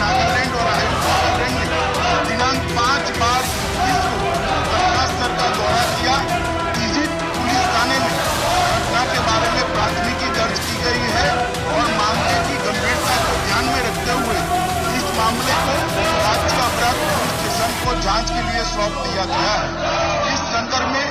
नागालैंड और आइलैंड ने दिनांक 5 मार्च 2020 को घटनास्थल का दौरा किया। इसी पुलिस थाने में घटना के बारे में प्राथमिकी दर्ज की गई है और मामले की गंभीरता को ध्यान में रखते हुए इस मामले को राज्य अपराध पुलिस स्टेशन को जांच के लिए सौंप दिया गया है। इस संदर्भ में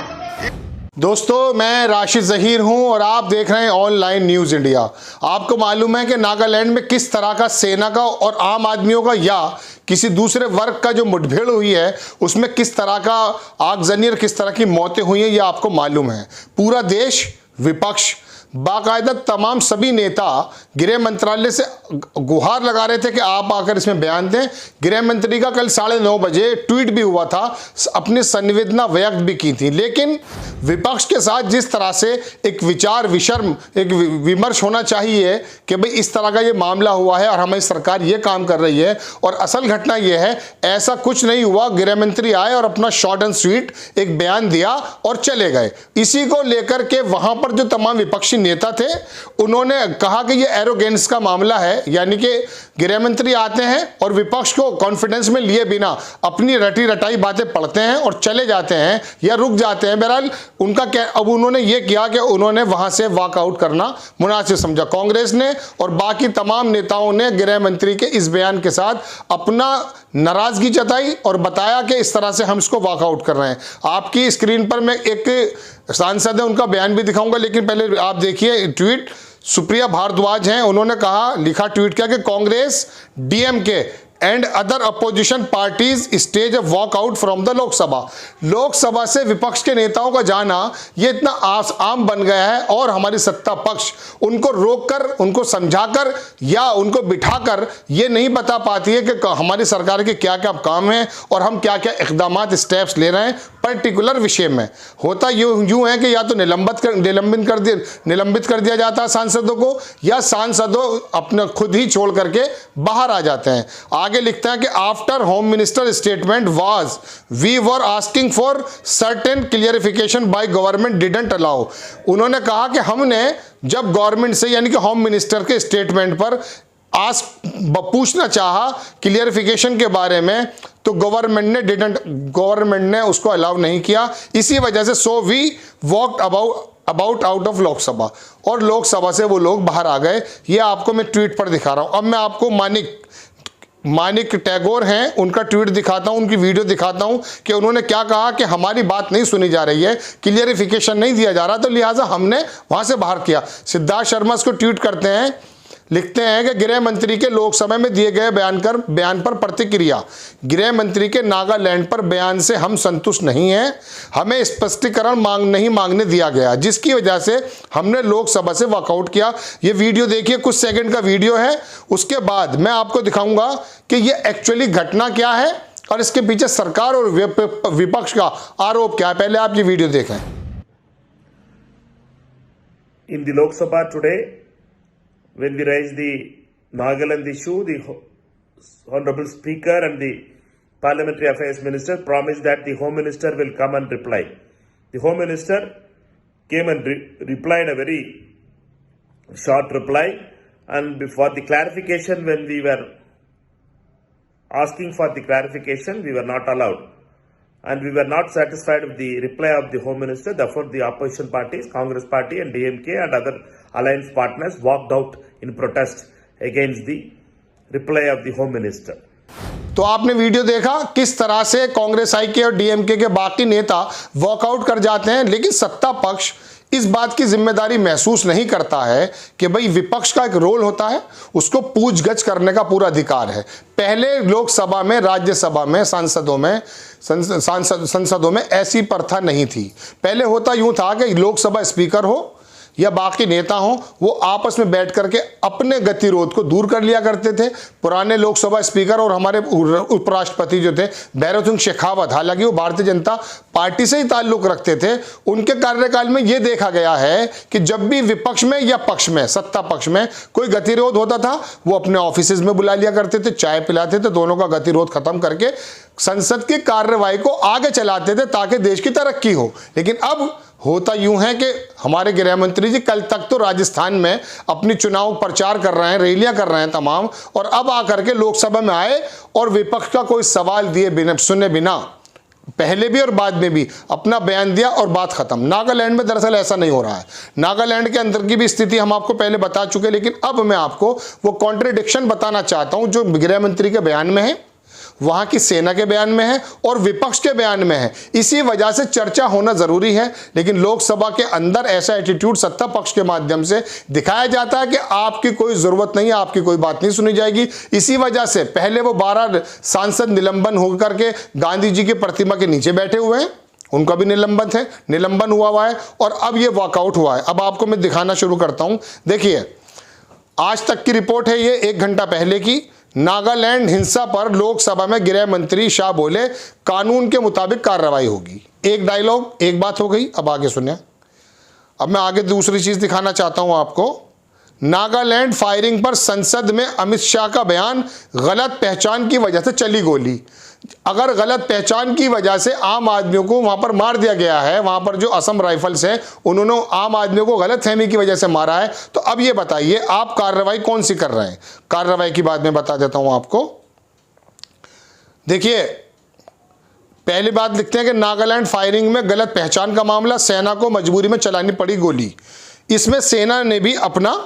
दोस्तों, मैं राशिद ज़हीर हूं और आप देख रहे हैं ऑनलाइन न्यूज़ इंडिया। आपको मालूम है कि नागालैंड में किस तरह का सेना का और आम आदमियों का या किसी दूसरे वर्ग का जो मुठभेड़ हुई है उसमें किस तरह का आगजनी और किस तरह की मौतें हुई हैं, ये आपको मालूम है। पूरा देश, विपक्ष, बाकायदा तमाम सभी नेता गृह मंत्रालय से गुहार लगा रहे थे कि आप आकर इसमें बयान दें। गृह मंत्री का कल 9:30 बजे ट्वीट भी हुआ था, अपनी संवेदना व्यक्त भी की थी। लेकिन विपक्ष के साथ जिस तरह से एक विचार विमर्श होना चाहिए कि भाई इस तरह का ये मामला हुआ है और हमारी सरकार ये काम कर रही है, और असल घटना ये है ऐसा कुछ नहीं हुआ। गृह मंत्री आए और अपना शॉर्ट एंड स्वीट एक बयान दिया और चले गए। इसी को लेकर के वहां पर जो तमाम विपक्षी नेता थे उन्होंने कहा कि ये एरोगेंस का मामला है, यानी कि गृह मंत्री आते हैं और विपक्ष को कॉन्फिडेंस में लिए बिना अपनी रटी रटाई बातें पढ़ते हैं और चले जाते हैं या रुक जाते हैं। बहरहाल उनका क्या, अब उन्होंने ये किया कि उन्होंने वहां से वॉकआउट करना मुनासिब समझा। कांग्रेस ने और बाकी तमाम नेताओं ने गृह मंत्री के इस बयान के साथ अपना नाराजगी जताई और बताया कि इस तरह से हम इसको वॉकआउट कर रहे हैं। आपकी स्क्रीन पर मैं एक सांसद है उनका बयान भी दिखाऊंगा, लेकिन पहले आप देखिए ट्वीट। सुप्रिया भारद्वाज हैं, उन्होंने कहा, लिखा ट्वीट किया कि Congress, DMK and other opposition parties stage of walkout from the Lok Sabha. Lok Sabha से विपक्ष के नेताओं का जाना ये इतना आम बन गया है और हमारी सत्ता पक्ष उनको रोककर, उनको समझाकर या उनको बिठाकर ये नहीं बता पाती है कि हमारी सरकार के क्या क्या काम हैं और हम क्या क्या इकदामात स्टेप्स ले रहे हैं पर्टिकुलर विषय में। होता यूं है कि या तो निलंबित कर दिया जाता है सांसदों को, या सांसदों अपने खुद ही छोड़ करके बाहर आ जाते हैं। आगे लिखता है कि after home minister statement was we were asking for certain clarification by government didn't allow. उन्होंने कहा कि हमने जब गवर्नमेंट से, यानी कि होम मिनिस्टर के स्टेटमेंट पर पूछना चाहा क्लियरिफिकेशन के बारे में, तो गवर्नमेंट ने उसको अलाउ नहीं किया। इसी वजह से so we walked about out of Lok Sabha, और लोकसभा से वो लोग बाहर आ गए। ये आपको मैं ट्वीट पर दिखा रहा हूं। अब मैं आपको मानिक टैगोर हैं, उनका ट्वीट दिखाता हूं, उनकी वीडियो दिखाता हूं कि उन्होंने क्या कहा कि हमारी बात नहीं सुनी जा रही है, क्लियरिफिकेशन नहीं दिया जा रहा, तो लिहाजा हमने वहां से बाहर किया। सिद्धार्थ शर्मा इसको ट्वीट करते हैं, लिखते हैं कि गृह मंत्री के लोकसभा में दिए गए बयान पर प्रतिक्रिया। गृह मंत्री के नागालैंड पर बयान से हम संतुष्ट नहीं हैं, हमें स्पष्टीकरण नहीं मांगने दिया गया, जिसकी वजह से हमने लोकसभा से वॉकआउट किया। ये वीडियो देखिए, कुछ सेकंड का वीडियो है। उसके बाद मैं आपको दिखाऊंगा कि ये एक्चुअली घटना क्या है और इसके पीछे सरकार और विपक्ष का आरोप क्या है। पहले आप ये वीडियो देखें। In the Lok Sabha today, when we raised the Nagaland issue, the Honorable Speaker and the Parliamentary Affairs Minister promised that the Home Minister will come and reply. The Home Minister came and replied a very short reply, and for the clarification, when we were asking for the clarification, we were not allowed. And we were not satisfied with the reply of the Home Minister. Therefore, the opposition parties, Congress Party and DMK and other alliance partners walked out in protest against the reply of the Home Minister. तो आपने video देखा किस तरह से कांग्रेस आई के और DMK के बाकी नेता वॉकआउट कर जाते हैं, लेकिन सत्ता पक्ष इस बात की जिम्मेदारी महसूस नहीं करता है कि भाई विपक्ष का एक रोल होता है, उसको पूछगछ करने का पूरा अधिकार है। पहले लोकसभा में, राज्यसभा में, संसदों में ऐसी प्रथा नहीं थी। पहले होता यूं था कि लोकसभा स्पीकर हो या बाकी नेता हों, वो आपस में बैठ करके अपने गतिरोध को दूर कर लिया करते थे। पुराने लोकसभा स्पीकर और हमारे उपराष्ट्रपति जो थे भैरव सिंह शेखावत, हालांकि वो भारतीय जनता पार्टी से ही ताल्लुक रखते थे, उनके कार्यकाल में ये देखा गया है कि जब भी विपक्ष में या पक्ष में, सत्ता पक्ष में कोई गतिरोध होता था, वो अपने ऑफिसेज में बुला लिया करते थे, चाय पिलाते थे, दोनों का गतिरोध खत्म करके संसद की कार्यवाही को आगे चलाते थे ताकि देश की तरक्की हो। लेकिन अब होता यूं है कि हमारे गृह मंत्री जी कल तक तो राजस्थान में अपनी चुनाव प्रचार कर रहे हैं, रैलियां कर रहे हैं तमाम, और अब आकर के लोकसभा में आए और विपक्ष का कोई सवाल दिए बिना, सुने बिना, पहले भी और बाद में भी अपना बयान दिया और बात खत्म। नागालैंड में दरअसल ऐसा नहीं हो रहा है। नागालैंड के अंदर की भी स्थिति हम आपको पहले बता चुके, लेकिन अब मैं आपको वो कॉन्ट्रडिक्शन बताना चाहता हूं जो गृह मंत्री के बयान में है, वहां की सेना के बयान में है और विपक्ष के बयान में है। इसी वजह से चर्चा होना जरूरी है। लेकिन लोकसभा के अंदर ऐसा एटीट्यूड सत्ता पक्ष के माध्यम से दिखाया जाता है कि आपकी कोई जरूरत नहीं है, आपकी कोई बात नहीं सुनी जाएगी। इसी वजह से पहले वो 12 सांसद निलंबन होकर के गांधी जी की प्रतिमा के नीचे बैठे हुए हैं, उनका भी निलंबन हुआ है, और अब ये वॉकआउट हुआ है। अब आपको मैं दिखाना शुरू करता हूं। देखिए, आज तक की रिपोर्ट है ये 1 घंटा पहले की। नागालैंड हिंसा पर लोकसभा में गृह मंत्री शाह बोले कानून के मुताबिक कार्रवाई होगी। एक डायलॉग, एक बात हो गई। अब आगे सुनिए। अब मैं आगे दूसरी चीज दिखाना चाहता हूं आपको। नागालैंड फायरिंग पर संसद में अमित शाह का बयान, गलत पहचान की वजह से चली गोली। अगर गलत पहचान की वजह से आम आदमियों को वहां पर मार दिया गया है, वहां पर जो असम राइफल्स है उन्होंने आम आदमियों को गलतफहमी की वजह से मारा है, तो अब ये बताइए आप कार्रवाई कौन सी कर रहे हैं? कार्रवाई की बात मैं बता देता हूं आपको। देखिए, पहली बात लिखते हैं कि नागालैंड फायरिंग में गलत पहचान का मामला, सेना को मजबूरी में चलानी पड़ी गोली। इसमें सेना ने भी अपना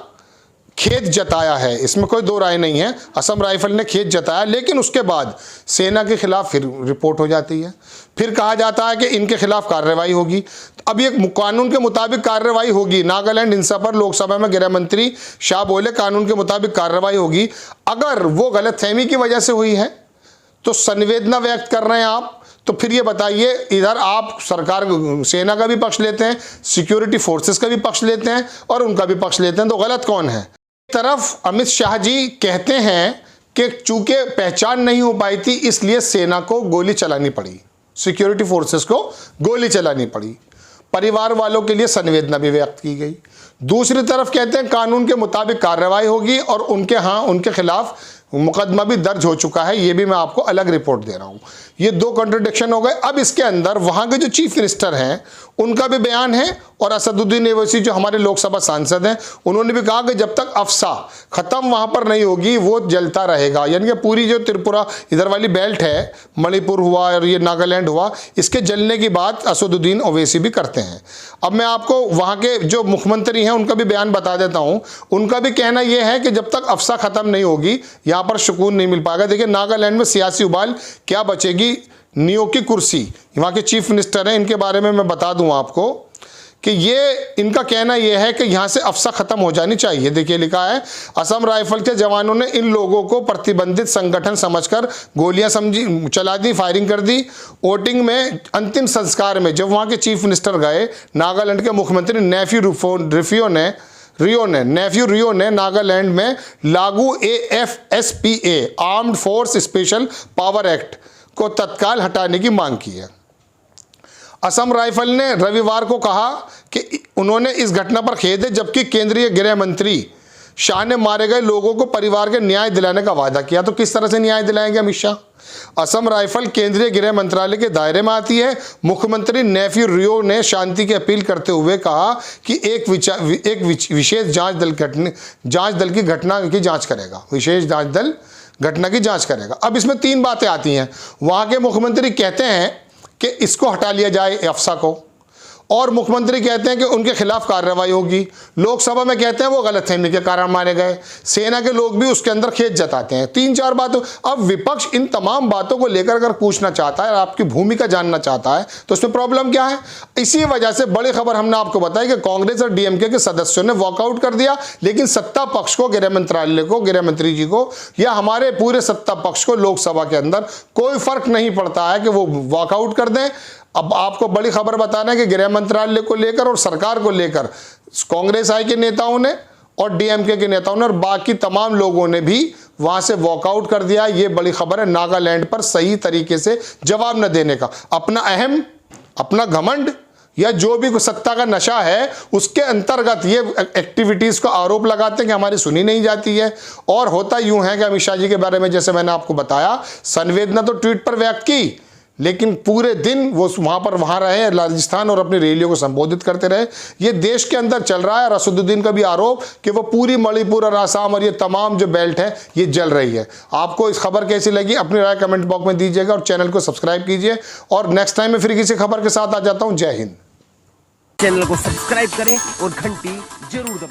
खेद जताया है, इसमें कोई दो राय नहीं है। असम राइफल ने खेद जताया, लेकिन उसके बाद सेना के खिलाफ फिर रिपोर्ट हो जाती है, फिर कहा जाता है कि इनके खिलाफ कार्रवाई होगी। अब ये कानून के मुताबिक कार्रवाई होगी। नागालैंड हिंसा पर लोकसभा में गृह मंत्री शाह बोले कानून के मुताबिक कार्रवाई होगी। अगर वो गलतफहमी की वजह से हुई है तो संवेदना व्यक्त कर रहे हैं आप, तो फिर ये बताइए, इधर आप सरकार सेना का भी पक्ष लेते हैं, सिक्योरिटी फोर्सेस का भी पक्ष लेते हैं और उनका भी पक्ष लेते हैं, तो गलत कौन है? तरफ अमित शाह जी कहते हैं कि चूंकि पहचान नहीं हो पाई थी इसलिए सेना को गोली चलानी पड़ी, सिक्योरिटी फोर्सेस को गोली चलानी पड़ी। परिवार वालों के लिए संवेदना भी व्यक्त की गई। दूसरी तरफ कहते हैं कानून के मुताबिक कार्रवाई होगी और उनके खिलाफ मुकदमा भी दर्ज हो चुका है। ये भी मैं आपको अलग रिपोर्ट दे रहा हूं। ये दो कॉन्ट्रडिक्शन हो गए। अब इसके अंदर वहां के जो चीफ मिनिस्टर हैं उनका भी बयान है और असदुद्दीन ओवैसी जो हमारे लोकसभा सांसद हैं उन्होंने भी कहा कि जब तक अफसा खत्म वहां पर नहीं होगी वो जलता रहेगा। यानी कि पूरी जो त्रिपुरा इधर वाली बेल्ट है, मणिपुर हुआ और ये नागालैंड हुआ, इसके जलने की बात असदुद्दीन ओवैसी भी करते हैं। अब मैं आपको वहां के जो मुख्यमंत्री हैं उनका भी बयान बता देता हूं। उनका भी कहना यह है कि जब तक अफसा खत्म नहीं होगी यहाँ पर सुकून नहीं मिल पाएगा। देखिए, नागालैंड में सियासी उबाल क्या बचेगी, नियो की कुर्सी, वहां के चीफ मिनिस्टर हैं, इनके बारे में मैं बता दूं आपको कि ये इनका कहना यह है कि यहां से अफसा खत्म हो जानी चाहिए। देखिए, लिखा है असम राइफल के जवानों ने इन लोगों को प्रतिबंधित संगठन समझकर गोलियां चला दी, फायरिंग कर दी। वोटिंग में अंतिम संस्कार में जब वहां के चीफ मिनिस्टर गए, नागालैंड के मुख्यमंत्री नेफ्यू रियो ने नागालैंड में लागू AFSPA armed force special power act को तत्काल हटाने की मांग की है। असम राइफल ने रविवार को कहा कि उन्होंने इस घटना पर खेद है, जबकि केंद्रीय गृह मंत्री शाह ने मारे गए लोगों को परिवार के न्याय दिलाने का वादा किया। तो किस तरह से न्याय दिलाएंगे अमित शाह? असम राइफल केंद्रीय गृह मंत्रालय के दायरे में आती है। मुख्यमंत्री नेफ्यू रियो ने शांति की अपील करते हुए कहा कि एक विशेष जांच दल की घटना की जांच करेगा। विशेष जांच दल घटना की जांच करेगा। अब इसमें 3 बातें आती हैं। वहां के मुख्यमंत्री कहते हैं कि इसको हटा लिया जाए अफसा को, और मुख्यमंत्री कहते हैं कि उनके खिलाफ कार्रवाई होगी। लोकसभा में कहते हैं वो गलतफहमी के कारण मारे गए। सेना के लोग भी उसके अंदर खेद जताते हैं। 3-4 बातों। अब विपक्ष इन तमाम बातों को लेकर अगर पूछना चाहता है, आपकी भूमिका जानना चाहता है, तो उसमें प्रॉब्लम क्या है? इसी वजह से बड़ी खबर हमने आपको बताई कि कांग्रेस और DMK के सदस्यों ने वॉकआउट कर दिया, लेकिन सत्ता पक्ष को, गृह मंत्रालय को, गृह मंत्री जी को या हमारे पूरे सत्ता पक्ष को लोकसभा के अंदर कोई फर्क नहीं पड़ता है कि वो वॉकआउट कर दें। अब आपको बड़ी खबर बताना है कि गृह मंत्रालय को लेकर और सरकार को लेकर कांग्रेस आई के नेताओं ने और DMK के नेताओं ने और बाकी तमाम लोगों ने भी वहां से वॉकआउट कर दिया। ये बड़ी खबर है। नागालैंड पर सही तरीके से जवाब न देने का, अपना घमंड या जो भी सत्ता का नशा है उसके अंतर्गत ये एक्टिविटीज को आरोप लगाते हैं कि हमारी सुनी नहीं जाती है। और होता यूं है कि अमित शाह जी के बारे में जैसे मैंने आपको बताया, संवेदना तो ट्वीट पर व्यक्त की, लेकिन पूरे दिन वो वहाँ रहे राजस्थान और अपनी रैलियों को संबोधित करते रहे। ये देश के अंदर चल रहा है। असदुद्दीन का भी आरोप कि वो पूरी मणिपुर और आसाम और ये तमाम जो बेल्ट है ये जल रही है। आपको इस खबर कैसी लगी अपनी राय कमेंट बॉक्स में दीजिएगा और चैनल को सब्सक्राइब कीजिए। और नेक्स्ट टाइम मैं फिर किसी खबर के साथ आ जाता हूँ। जय हिंद। चैनल को सब्सक्राइब करें और घंटी जरूर दबाएं।